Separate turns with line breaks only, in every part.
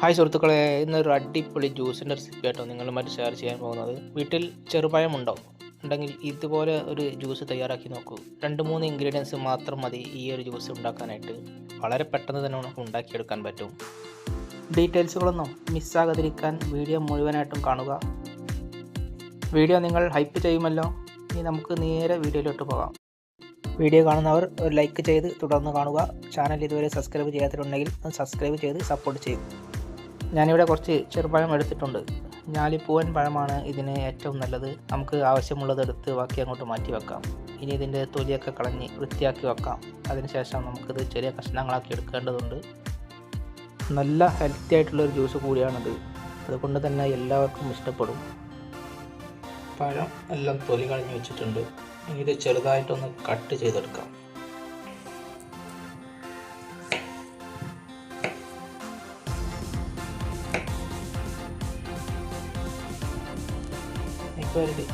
Hi സുഹൃത്തുക്കളെ, ഇന്നൊരു അടിപൊളി ജ്യൂസിൻ്റെ റെസിപ്പി ആയിട്ടോ നിങ്ങളുമായിട്ട് ഷെയർ ചെയ്യാൻ പോകുന്നത്. വീട്ടിൽ ചെറുപഴമുണ്ടോ? ഉണ്ടെങ്കിൽ ഇതുപോലെ ഒരു ജ്യൂസ് തയ്യാറാക്കി നോക്കൂ. 2-3 ഇൻഗ്രീഡിയൻസ് മാത്രം മതി ഈ ഒരു ജ്യൂസ് ഉണ്ടാക്കാനായിട്ട്. വളരെ പെട്ടെന്ന് തന്നെ നമുക്ക് ഉണ്ടാക്കിയെടുക്കാൻ പറ്റും. ഡീറ്റെയിൽസുകളൊന്നും മിസ്സാകാതിരിക്കാൻ വീഡിയോ മുഴുവനായിട്ടും കാണുക. വീഡിയോ നിങ്ങൾ ഹൈപ്പ് ചെയ്യുമല്ലോ. ഇനി നമുക്ക് നേരെ വീഡിയോയിലോട്ട് പോകാം. വീഡിയോ കാണുന്നവർ ഒരു ലൈക്ക് ചെയ്ത് തുടർന്ന് കാണുക. ചാനൽ ഇതുവരെ സബ്സ്ക്രൈബ് ചെയ്യാത്തിട്ടുണ്ടെങ്കിൽ അത് സബ്സ്ക്രൈബ് ചെയ്ത് സപ്പോർട്ട് ചെയ്യും. ഞാനിവിടെ കുറച്ച് ചെറുപഴം എടുത്തിട്ടുണ്ട്. ഞാലിപ്പൂവൻ പഴമാണ് ഇതിന് ഏറ്റവും നല്ലത്. നമുക്ക് ആവശ്യമുള്ളത് എടുത്ത് ബാക്കി അങ്ങോട്ട് മാറ്റി വെക്കാം. ഇനി ഇതിൻ്റെ തൊലിയൊക്കെ കളഞ്ഞ് വൃത്തിയാക്കി വെക്കാം. അതിനുശേഷം നമുക്കിത് ചെറിയ കഷ്ണങ്ങളാക്കി എടുക്കേണ്ടതുണ്ട്. നല്ല ഹെൽത്തി ആയിട്ടുള്ളൊരു ജ്യൂസ് കൂടിയാണിത്. അതുകൊണ്ട് തന്നെ എല്ലാവർക്കും ഇഷ്ടപ്പെടും. പഴം എല്ലാം തൊലി കളഞ്ഞ് വെച്ചിട്ടുണ്ട്. ഇനി ഇത് ചെറുതായിട്ടൊന്ന് കട്ട് ചെയ്തെടുക്കാം. Ready.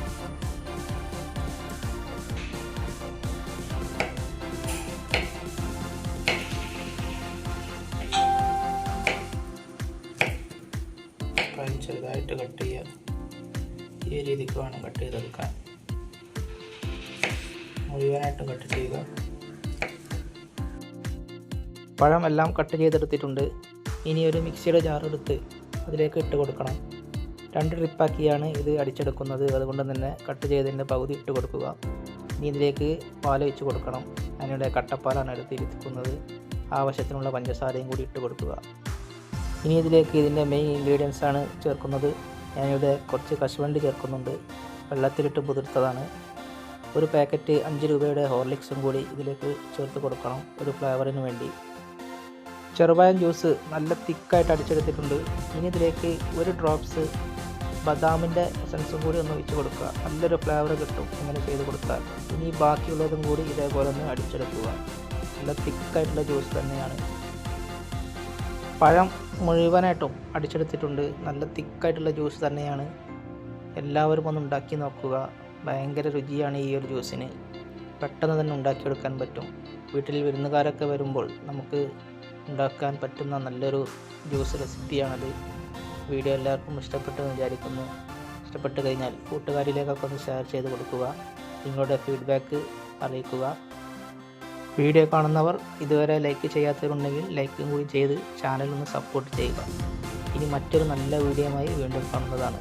ചെറുതായിട്ട് കട്ട് ചെയ്യുക. ഈ രീതിക്ക് വേണം കട്ട് ചെയ്തെടുക്കാൻ. മുഴുവനായിട്ട് കട്ട് ചെയ്യുക. പഴം എല്ലാം കട്ട് ചെയ്തെടുത്തിട്ടുണ്ട്. ഇനി ഒരു മിക്സിയുടെ ജാർ എടുത്ത് അതിലേക്ക് ഇട്ട് കൊടുക്കണം. 2 ട്രിപ്പാക്കിയാണ് ഇത് അടിച്ചെടുക്കുന്നത്. അതുകൊണ്ട് തന്നെ കട്ട് ചെയ്തതിൻ്റെ പകുതി ഇട്ട് കൊടുക്കുക. ഇനി ഇതിലേക്ക് പാൽ ഒഴിച്ച് കൊടുക്കണം. ഞാനിവിടെ കട്ടപ്പാലാണ് എടുത്തിരിക്കുന്നത്. ആവശ്യത്തിനുള്ള പഞ്ചസാരയും കൂടി ഇട്ട് കൊടുക്കുക. ഇനി ഇതിലേക്ക് ഇതിൻ്റെ മെയിൻ ഇൻഗ്രീഡിയൻസ് ആണ് ചേർക്കുന്നത്. ഞാനിവിടെ കുറച്ച് കശുവണ്ടി ചേർക്കുന്നുണ്ട്. വെള്ളത്തിലിട്ട് കുതിർത്തതാണ്. ഒരു പാക്കറ്റ് 5 രൂപയുടെ ഹോർലിക്സും കൂടി ഇതിലേക്ക് ചേർത്ത് കൊടുക്കണം, ഒരു ഫ്ലേവറിന് വേണ്ടി. ചെറുപഴം ജ്യൂസ് നല്ല തിക്കായിട്ട് അടിച്ചെടുത്തിട്ടുണ്ട്. ഇനി ഇതിലേക്ക് 1 ഡ്രോപ്സ് ബദാമിൻ്റെ എസൻസും കൂടി ഒന്ന് ഒഴിച്ച് കൊടുക്കുക. നല്ലൊരു ഫ്ലേവർ കിട്ടും ഇങ്ങനെ ചെയ്ത് കൊടുത്താൽ. ഇനി ബാക്കിയുള്ളതും കൂടി ഇതേപോലെ ഒന്ന് അടിച്ചെടുക്കുക. നല്ല തിക്കായിട്ടുള്ള ജ്യൂസ് തന്നെയാണ്. പഴം മുഴുവനായിട്ടും അടിച്ചെടുത്തിട്ടുണ്ട്. നല്ല തിക്കായിട്ടുള്ള ജ്യൂസ് തന്നെയാണ്. എല്ലാവരും ഒന്ന് ഉണ്ടാക്കി നോക്കുക. ഭയങ്കര രുചിയാണ് ഈ ഒരു ജ്യൂസിന്. പെട്ടെന്ന് തന്നെ ഉണ്ടാക്കിയെടുക്കാൻ പറ്റും. വീട്ടിൽ വിരുന്നുകാരൊക്കെ വരുമ്പോൾ നമുക്ക് ഉണ്ടാക്കാൻ പറ്റുന്ന നല്ലൊരു ജ്യൂസ് റെസിപ്പിയാണത്. വീഡിയോ എല്ലാവർക്കും ഇഷ്ടപ്പെട്ടെന്ന് വിചാരിക്കുന്നു. ഇഷ്ടപ്പെട്ട് കഴിഞ്ഞാൽ കൂട്ടുകാരിലേക്കൊക്കെ ഒന്ന് ഷെയർ ചെയ്ത് കൊടുക്കുക. നിങ്ങളുടെ ഫീഡ്ബാക്ക് അറിയിക്കുക. വീഡിയോ കാണുന്നവർ ഇതുവരെ ലൈക്ക് ചെയ്യാത്തവരുണ്ടെങ്കിൽ ലൈക്കും കൂടി ചെയ്ത് ചാനൽ ഒന്ന് സപ്പോർട്ട് ചെയ്യുക. ഇനി മറ്റൊരു നല്ല വീഡിയോയുമായി വീണ്ടും കാണുന്നതാണ്.